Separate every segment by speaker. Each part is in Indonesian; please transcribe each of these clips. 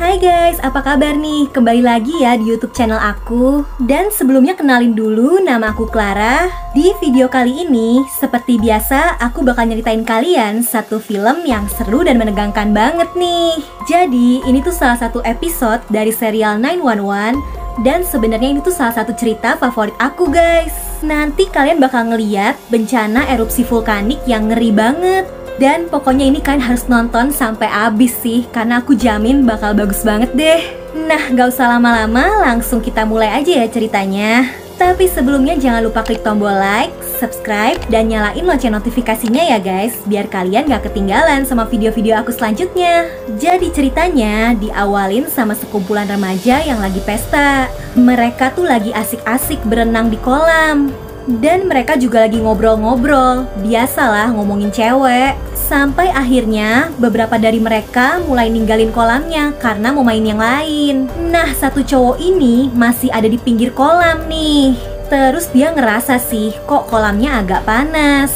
Speaker 1: Hai guys, apa kabar nih? Kembali lagi ya di YouTube channel aku. Dan sebelumnya kenalin dulu, nama aku Clara. Di video kali ini, seperti biasa, aku bakal nyeritain kalian satu film yang seru dan menegangkan banget nih. Jadi, ini tuh salah satu episode dari serial 911. Dan sebenarnya ini tuh salah satu cerita favorit aku guys. Nanti kalian bakal ngeliat bencana erupsi vulkanik yang ngeri banget. Dan pokoknya ini kalian harus nonton sampai habis sih, karena aku jamin bakal bagus banget deh. Nah, gak usah lama-lama, langsung kita mulai aja ya ceritanya. Tapi sebelumnya jangan lupa klik tombol like, subscribe, dan nyalain lonceng notifikasinya ya guys, biar kalian gak ketinggalan sama video-video aku selanjutnya. Jadi ceritanya diawalin sama sekumpulan remaja yang lagi pesta. Mereka tuh lagi asik-asik berenang di kolam. Dan mereka juga lagi ngobrol-ngobrol, biasalah ngomongin cewek. Sampai akhirnya beberapa dari mereka mulai ninggalin kolamnya karena mau main yang lain. Nah, satu cowok ini masih ada di pinggir kolam nih. Terus dia ngerasa sih kok kolamnya agak panas.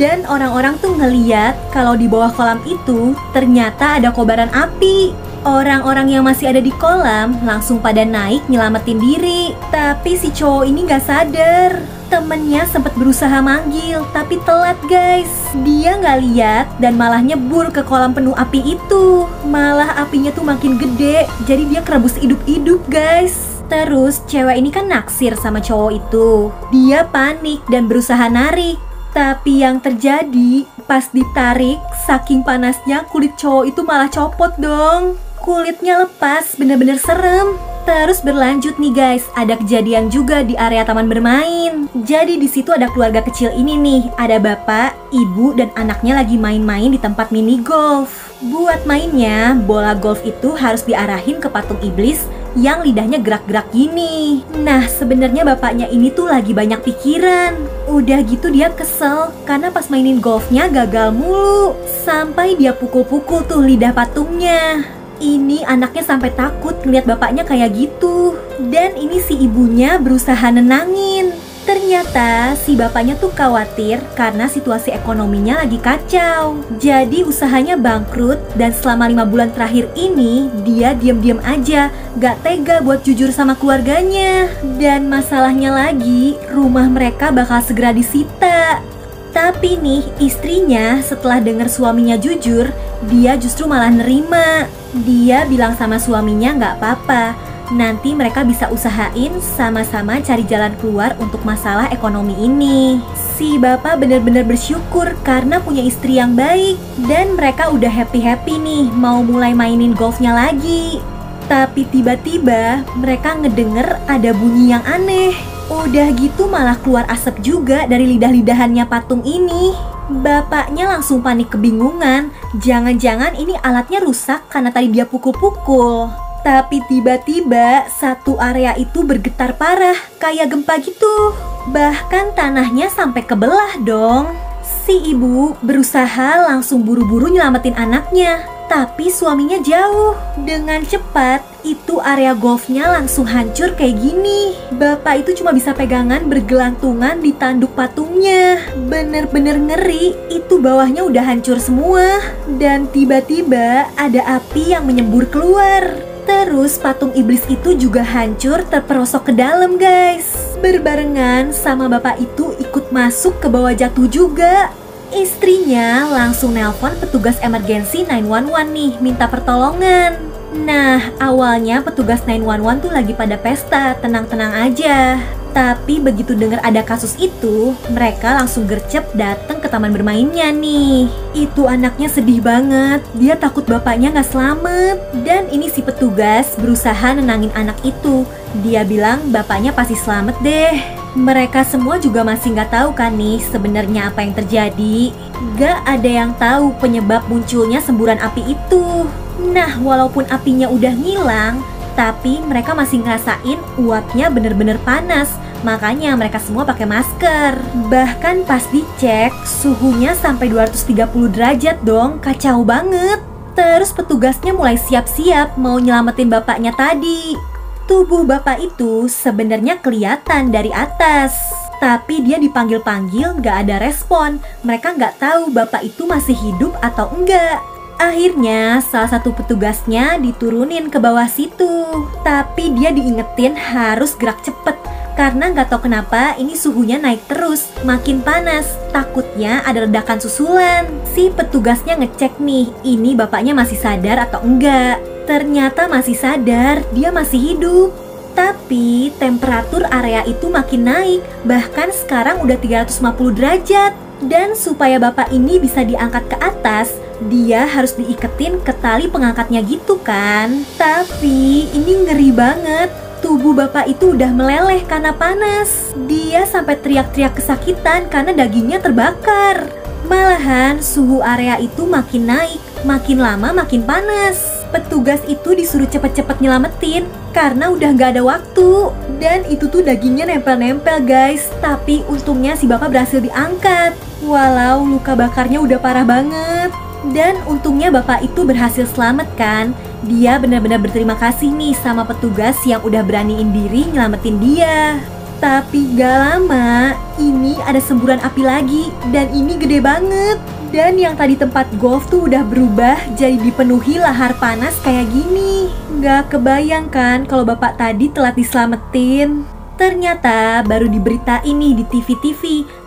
Speaker 1: Dan orang-orang tuh ngeliat kalau di bawah kolam itu ternyata ada kobaran api. Orang-orang yang masih ada di kolam langsung pada naik nyelamatin diri. Tapi si cowok ini gak sadar. Temennya sempat berusaha manggil, tapi telat guys. Dia nggak lihat dan malah nyebur ke kolam penuh api itu. Malah apinya tuh makin gede, jadi dia kerebus hidup-hidup guys. Terus cewek ini kan naksir sama cowok itu. Dia panik dan berusaha narik. Tapi yang terjadi pas ditarik, saking panasnya kulit cowok itu malah copot dong. Kulitnya lepas, bener-bener serem. Terus berlanjut nih guys, ada kejadian juga di area taman bermain. Jadi di situ ada keluarga kecil ini nih, ada bapak, ibu, dan anaknya lagi main-main di tempat mini golf. Buat mainnya, bola golf itu harus diarahin ke patung iblis yang lidahnya gerak-gerak gini. Nah, sebenarnya bapaknya ini tuh lagi banyak pikiran. Udah gitu dia kesel karena pas mainin golfnya gagal mulu. Sampai dia pukul-pukul tuh lidah patungnya. Ini anaknya sampai takut ngeliat bapaknya kayak gitu. Dan ini si ibunya berusaha nenangin. Ternyata si bapaknya tuh khawatir karena situasi ekonominya lagi kacau. Jadi usahanya bangkrut dan selama 5 bulan terakhir ini dia diam-diam aja, gak tega buat jujur sama keluarganya. Dan masalahnya lagi, rumah mereka bakal segera disita. Tapi nih istrinya setelah dengar suaminya jujur, dia justru malah nerima. Dia bilang sama suaminya gak apa-apa, nanti mereka bisa usahain sama-sama cari jalan keluar untuk masalah ekonomi ini. Si bapak bener-bener bersyukur karena punya istri yang baik. Dan mereka udah happy-happy nih mau mulai mainin golfnya lagi. Tapi tiba-tiba mereka ngedenger ada bunyi yang aneh. Udah gitu malah keluar asap juga dari lidah-lidahannya patung ini. Bapaknya langsung panik kebingungan. Jangan-jangan ini alatnya rusak karena tadi dia pukul-pukul. Tapi tiba-tiba satu area itu bergetar parah, kayak gempa gitu. Bahkan tanahnya sampai kebelah dong. Si ibu berusaha langsung buru-buru nyelamatin anaknya. Tapi suaminya jauh. Dengan cepat, itu area golfnya langsung hancur kayak gini. Bapak itu cuma bisa pegangan bergelantungan di tanduk patungnya. Bener-bener ngeri, itu bawahnya udah hancur semua. Dan tiba-tiba ada api yang menyembur keluar. Terus patung iblis itu juga hancur terperosok ke dalam guys. Berbarengan sama bapak itu ikut masuk ke bawah jatuh juga. Istrinya langsung nelpon petugas emergensi 911 nih, minta pertolongan. Nah, awalnya petugas 911 tuh lagi pada pesta, tenang-tenang aja. Tapi begitu dengar ada kasus itu, mereka langsung gercep datang ke taman bermainnya nih. Itu anaknya sedih banget, dia takut bapaknya gak selamat. Dan ini si petugas berusaha nenangin anak itu. Dia bilang bapaknya pasti selamat deh. Mereka semua juga masih nggak tahu kan nih sebenarnya apa yang terjadi. Gak ada yang tahu penyebab munculnya semburan api itu. Nah, walaupun apinya udah ngilang, tapi mereka masih ngerasain uapnya bener-bener panas. Makanya mereka semua pakai masker. Bahkan pas dicek, suhunya sampai 230 derajat dong, kacau banget. Terus petugasnya mulai siap-siap mau nyelamatin bapaknya tadi. Tubuh bapak itu sebenarnya kelihatan dari atas. Tapi dia dipanggil-panggil gak ada respon. Mereka gak tahu bapak itu masih hidup atau enggak. Akhirnya salah satu petugasnya diturunin ke bawah situ. Tapi dia diingetin harus gerak cepet karena nggak tahu kenapa ini suhunya naik terus, makin panas. Takutnya ada ledakan susulan. Si petugasnya ngecek nih, ini bapaknya masih sadar atau enggak. Ternyata masih sadar, dia masih hidup. Tapi temperatur area itu makin naik, bahkan sekarang udah 350 derajat. Dan supaya bapak ini bisa diangkat ke atas, dia harus diiketin ke tali pengangkatnya gitu kan. Tapi ini ngeri banget. Tubuh bapak itu udah meleleh karena panas. Dia sampai teriak-teriak kesakitan karena dagingnya terbakar. Malahan suhu area itu makin naik, makin lama makin panas. Petugas itu disuruh cepet-cepet nyelamatin karena udah gak ada waktu. Dan itu tuh dagingnya nempel-nempel guys. Tapi untungnya si bapak berhasil diangkat, walau luka bakarnya udah parah banget. Dan untungnya bapak itu berhasil selamat kan. Dia benar-benar berterima kasih nih sama petugas yang udah beraniin diri nyelamatin dia. Tapi gak lama, ini ada semburan api lagi. Dan ini gede banget. Dan yang tadi tempat golf tuh udah berubah jadi dipenuhi lahar panas kayak gini. Gak kebayang kan kalau bapak tadi telat diselamatin. Ternyata baru diberitain nih di TV-TV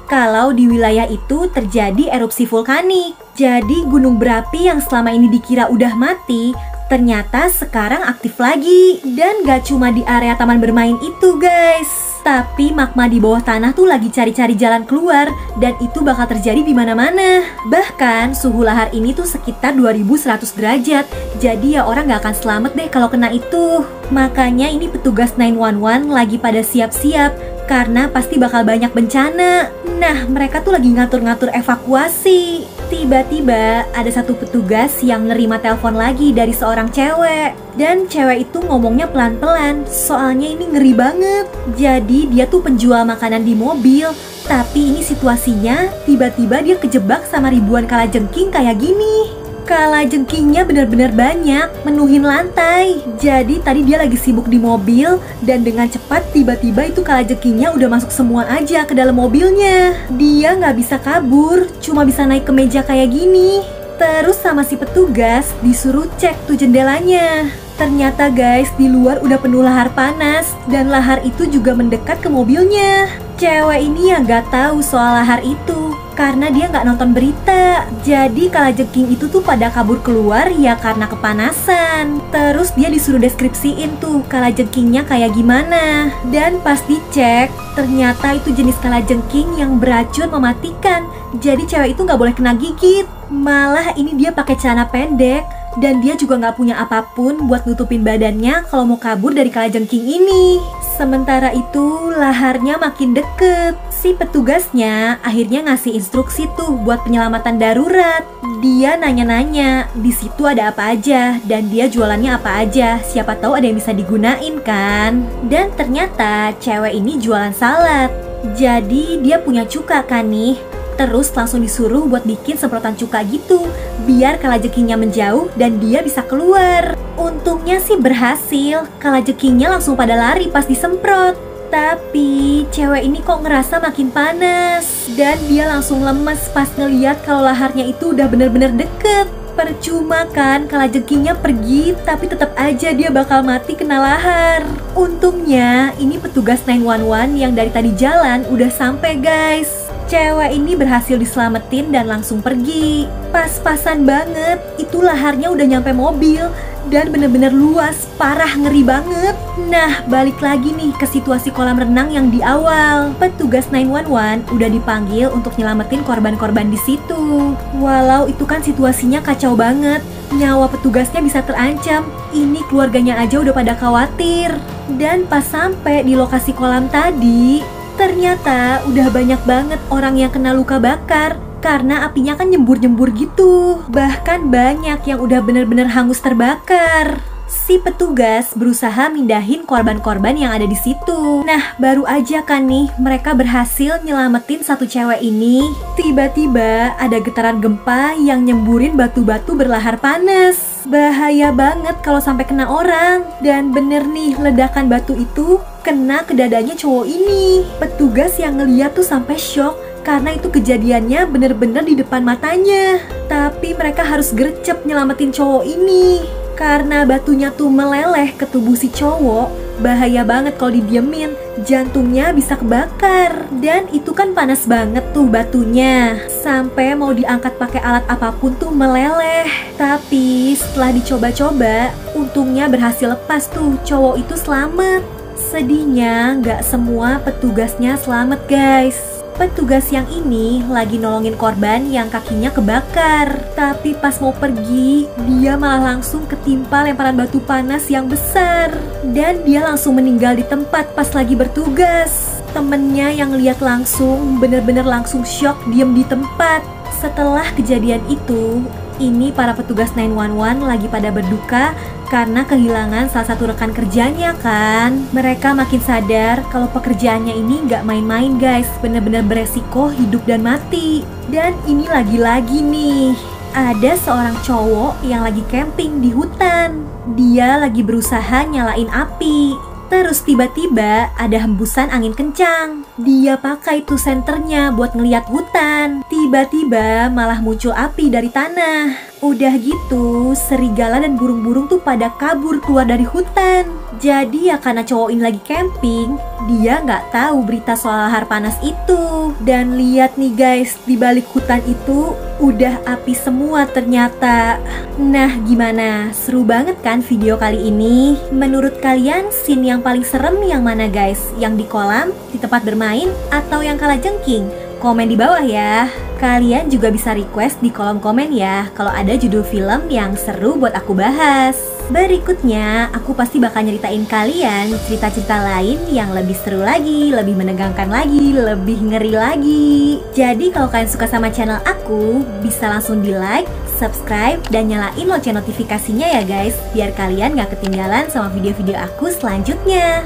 Speaker 1: kalau di wilayah itu terjadi erupsi vulkanik. Jadi gunung berapi yang selama ini dikira udah mati, ternyata sekarang aktif lagi. Dan gak cuma di area taman bermain itu guys, tapi magma di bawah tanah tuh lagi cari-cari jalan keluar. Dan itu bakal terjadi di mana-mana. Bahkan suhu lahar ini tuh sekitar 2100 derajat. Jadi ya orang gak akan selamat deh kalau kena itu. Makanya ini petugas 911 lagi pada siap-siap karena pasti bakal banyak bencana. Nah, mereka tuh lagi ngatur-ngatur evakuasi. Tiba-tiba ada satu petugas yang nerima telepon lagi dari seorang cewek. Dan cewek itu ngomongnya pelan-pelan, soalnya ini ngeri banget. Jadi dia tuh penjual makanan di mobil. Tapi ini situasinya tiba-tiba dia kejebak sama ribuan kalajengking kayak gini. Kalajengkingnya benar-benar banyak, menuhin lantai. Jadi tadi dia lagi sibuk di mobil dan dengan cepat tiba-tiba itu kalajengkingnya udah masuk semua aja ke dalam mobilnya. Dia nggak bisa kabur, cuma bisa naik ke meja kayak gini. Terus sama si petugas disuruh cek tuh jendelanya. Ternyata guys, di luar udah penuh lahar panas dan lahar itu juga mendekat ke mobilnya. Cewek ini yang nggak tahu soal lahar itu karena dia nggak nonton berita. Jadi kalajengking itu tuh pada kabur keluar ya karena kepanasan. Terus dia disuruh deskripsiin tuh kalajengkingnya kayak gimana. Dan pas dicek, ternyata itu jenis kalajengking yang beracun mematikan. Jadi cewek itu nggak boleh kena gigit. Malah ini dia pakai celana pendek. Dan dia juga nggak punya apapun buat nutupin badannya kalau mau kabur dari kalajengking ini. Sementara itu laharnya makin deket. Si petugasnya akhirnya ngasih instruksi tuh buat penyelamatan darurat. Dia nanya-nanya di situ ada apa aja dan dia jualannya apa aja. Siapa tahu ada yang bisa digunain kan. Dan ternyata cewek ini jualan salad. Jadi dia punya cuka kan nih. Terus langsung disuruh buat bikin semprotan cuka gitu biar kalajengkingnya menjauh dan dia bisa keluar. Untungnya sih berhasil, kalajengkingnya langsung pada lari pas disemprot. Tapi cewek ini kok ngerasa makin panas dan dia langsung lemes pas ngeliat kalau laharnya itu udah bener-bener deket. Percuma kan kalajengkingnya pergi, tapi tetap aja dia bakal mati kena lahar. Untungnya ini petugas 911 yang dari tadi jalan udah sampai guys. Cewek ini berhasil diselamatin dan langsung pergi. Pas-pasan banget, itu laharnya udah nyampe mobil dan bener-bener luas, parah ngeri banget. Nah, balik lagi nih ke situasi kolam renang yang di awal. Petugas 911 udah dipanggil untuk nyelamatin korban-korban di situ. Walau itu kan situasinya kacau banget, nyawa petugasnya bisa terancam. Ini keluarganya aja udah pada khawatir. Dan pas sampai di lokasi kolam tadi, ternyata udah banyak banget orang yang kena luka bakar karena apinya kan nyembur-nyembur gitu. Bahkan banyak yang udah bener-bener hangus terbakar. Si petugas berusaha mindahin korban-korban yang ada di situ. Nah, baru aja kan nih mereka berhasil nyelamatin satu cewek ini. Tiba-tiba ada getaran gempa yang nyemburin batu-batu berlahar panas. Bahaya banget kalau sampai kena orang. Dan bener nih, ledakan batu itu kena ke dadanya cowok ini. Petugas yang ngeliat tuh sampai shock karena itu kejadiannya bener-bener di depan matanya. Tapi mereka harus gercep nyelamatin cowok ini. Karena batunya tuh meleleh ke tubuh si cowok, bahaya banget kalau didiemin, jantungnya bisa kebakar. Dan itu kan panas banget tuh batunya, sampai mau diangkat pakai alat apapun tuh meleleh. Tapi setelah dicoba-coba, untungnya berhasil lepas tuh, cowok itu selamat. Sedihnya nggak semua petugasnya selamat guys. Petugas yang ini lagi nolongin korban yang kakinya kebakar. Tapi pas mau pergi, dia malah langsung ketimpa lemparan batu panas yang besar. Dan dia langsung meninggal di tempat pas lagi bertugas. Temennya yang lihat langsung bener-bener langsung shock, diem di tempat. Setelah kejadian itu, ini para petugas 911 lagi pada berduka karena kehilangan salah satu rekan kerjanya kan. Mereka makin sadar kalau pekerjaannya ini nggak main-main guys, bener-bener beresiko hidup dan mati. Dan ini lagi-lagi nih, ada seorang cowok yang lagi camping di hutan. Dia lagi berusaha nyalain api. Terus tiba-tiba ada hembusan angin kencang. Dia pakai tuh senternya buat ngeliat hutan. Tiba-tiba malah muncul api dari tanah. Udah gitu, serigala dan burung-burung tuh pada kabur keluar dari hutan. Jadi ya karena cowok ini lagi camping, dia nggak tahu berita soal lahar panas itu. Dan lihat nih guys, di balik hutan itu udah api semua ternyata. Nah gimana? Seru banget kan video kali ini? Menurut kalian scene yang paling serem yang mana guys? Yang di kolam, di tempat bermain, atau yang kalajengking? Komen di bawah ya. Kalian juga bisa request di kolom komen ya kalau ada judul film yang seru buat aku bahas. Berikutnya, aku pasti bakal nyeritain kalian cerita-cerita lain yang lebih seru lagi, lebih menegangkan lagi, lebih ngeri lagi. Jadi kalau kalian suka sama channel aku, bisa langsung di like, subscribe, dan nyalain lonceng notifikasinya ya guys, biar kalian gak ketinggalan sama video-video aku selanjutnya.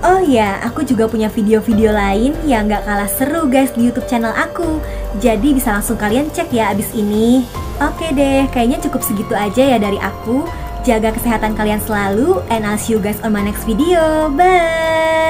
Speaker 1: Oh ya, aku juga punya video-video lain yang gak kalah seru guys di YouTube channel aku. Jadi bisa langsung kalian cek ya abis ini. Oke deh, kayaknya cukup segitu aja ya dari aku. Jaga kesehatan kalian selalu, and I'll see you guys on my next video. Bye!